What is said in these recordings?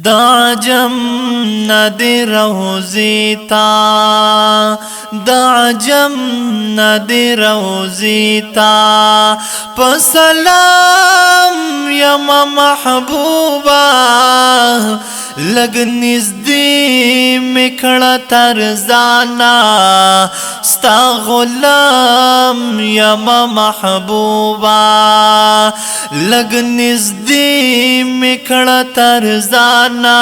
دا عجم ندی روزی تا دا عجم ندی روزی تا پسلام یم محبوبا لگ نزدی مکڑا ترزانا ستا غلام یم محبوبا لگ نزدی مکڑا ترزانا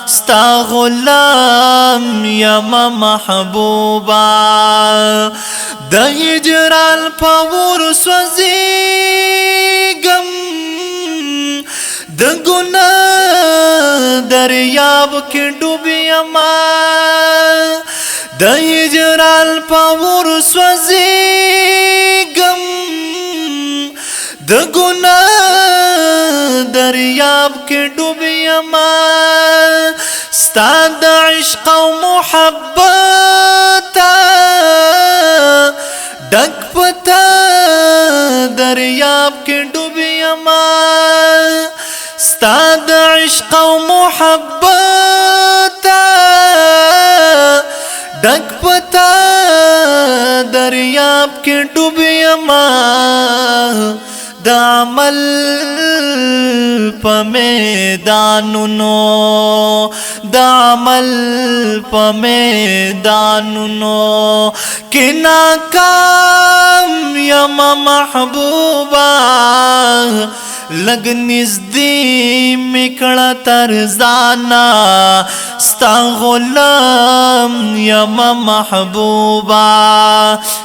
ستا غلام یم محبوبا د هجران پاور سوزیگم د گناہ دریاب کی ڈوبیم د هجران پاور سوزیگم د گناہ دریاب کی ڈوبیم ستا د عشق و محبت ڈک پتا دریاب کی ڈوبیم ستا د عشق و محبت ڈک پتا دریاب کی ڈوبیم دا عمل پا میدانونو دا عمل پا میدانونو کہ ناکام یم محبوبا لگ نزدی مکڑا ترزانا ستا غلام یم محبوبا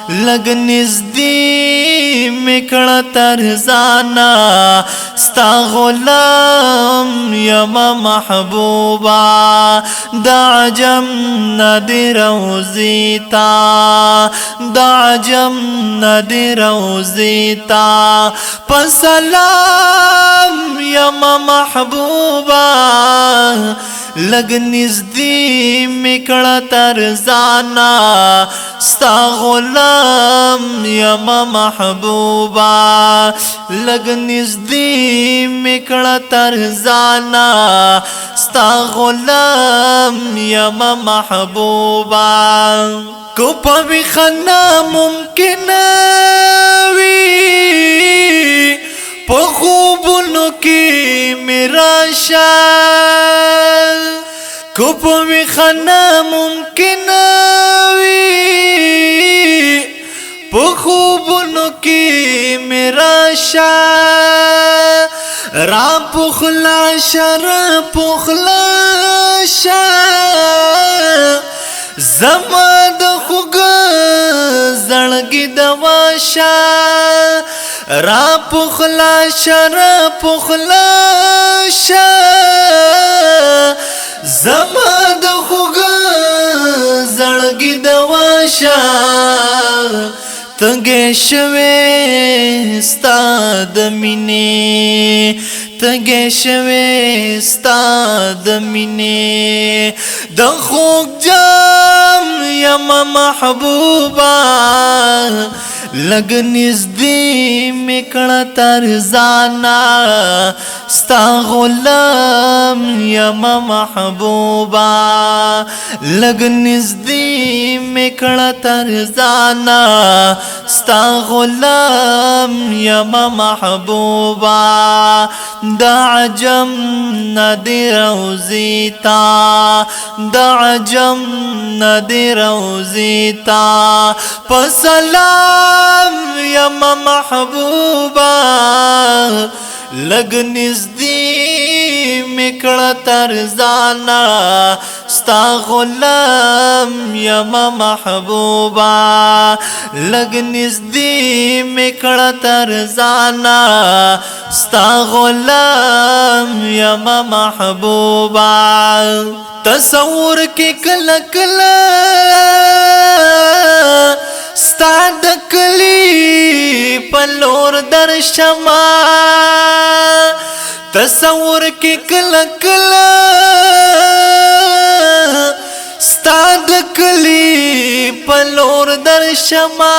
لگ نزدی مکڑا ترزانا ستا غلام یم محبوبا دا عجم ندی روزی تا دا عجم ندی روزی تا پسلام یم محبوبا لگ نزدی مکڑا ترزانا ستا غلام یم محبوبا لگ نزدی مکڑا ترزانا ستا غلام یم محبوبا کو پوی خنا ممکن وی پا خوبونو کی میرا شال کو پوی خنا ممکن وی پا خوبونو کی میرا شال را پخلا شا زما د خوګ زړګي دواشا را پخلا شا زما د خوګ زړګي دواشا تنګې شوي ستاد مینه تنګې شوي ستاد مینه د خوګ جام یم محبوبا لگ نزدی مکڑا ترزانا ستا غلام یم محبوبا لگ نزدی مکڑا ترزانا ستا غلام یم محبوبا دا عجم ندی روزی تا دا عجم ندی روزی تا پسلام یم محبوبا لگ نزدی مکڑا ترزانا ستا غلام یم محبوبا لگ نزدی مکڑا ترزانا ستا غلام یم محبوبا تصور کی کل کل ستا دکلی پلور در شما تصور کی کل کل ستا دکلی پلور در شما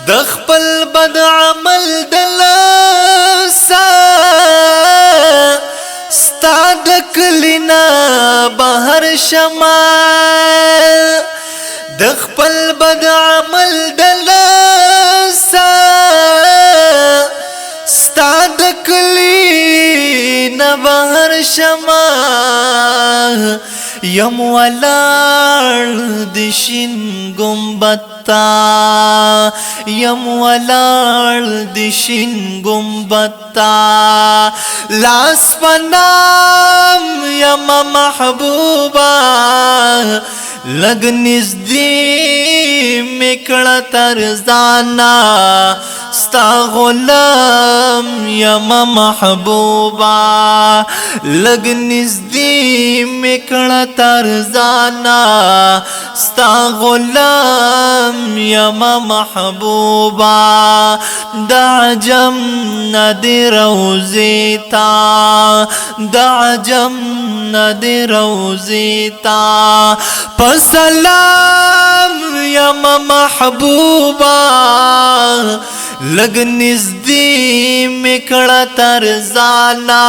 دخپل بد عمل دلاسا ستا د کلینا بهر شما د خپل بد عمل دلاسا ستا د کلینا بهر شما یم ولاړ د شین گنبدتا یم ولاړ د شین گنبدتا لاس پنام یم محبوبا لگ نزدی مکڑا ترزانا ستا غلام یم محبوبا لگ نزدی مکڑا ترزانا ستا غلام یم محبوبا دا عجم ندی روزیتا دا عجم ندی روزیتا پسلام یم محبوبا لگ نزدی مکڑا ترزانا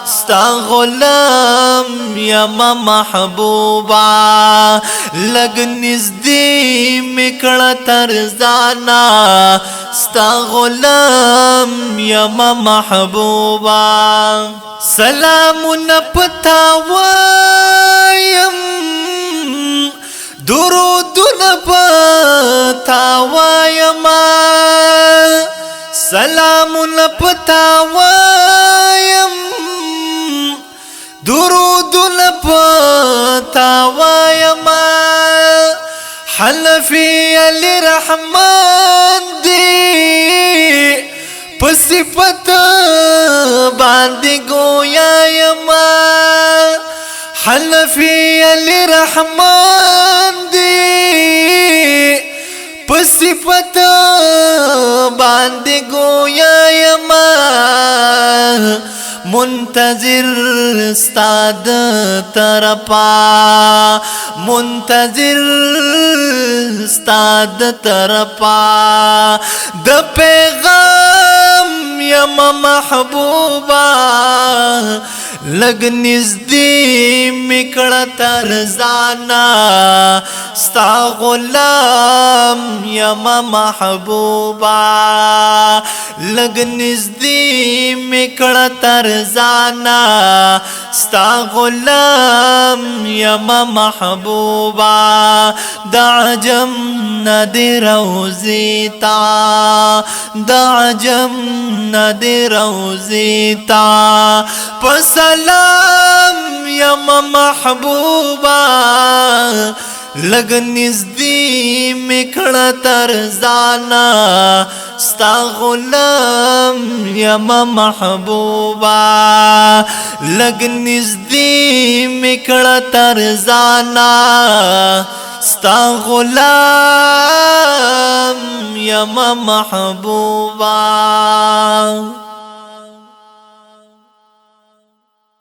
ستا غلام یم محبوبا لگ نزدی مکڑا ترزانا ستا غلام یم محبوبا سلام نپتا وایم درود نپتا وایم سلام نپتا وایم درود نپتا وایم حنفی علی رحمان دی پصفت باندې گویا یم حنفی علی رحمان دی پصفت باندې گویا یم منتظر استاد طرفا منتظر استاد طرفا د پیغام یم محبوبا لگ نزدی مکڑا ترزانا ستا غلام یم محبوبا لگ نزدی مکڑا ترزانا ستا غلام یم محبوبا دا عجم ندی روزیتا دا عجم ندی روزیتا پسلام یم محبوبا لگ نزدی مکڑا ترزانا ستا غلام یم محبوبا لگ نزدی مکڑا ترزانا ستا غلام یم محبوبا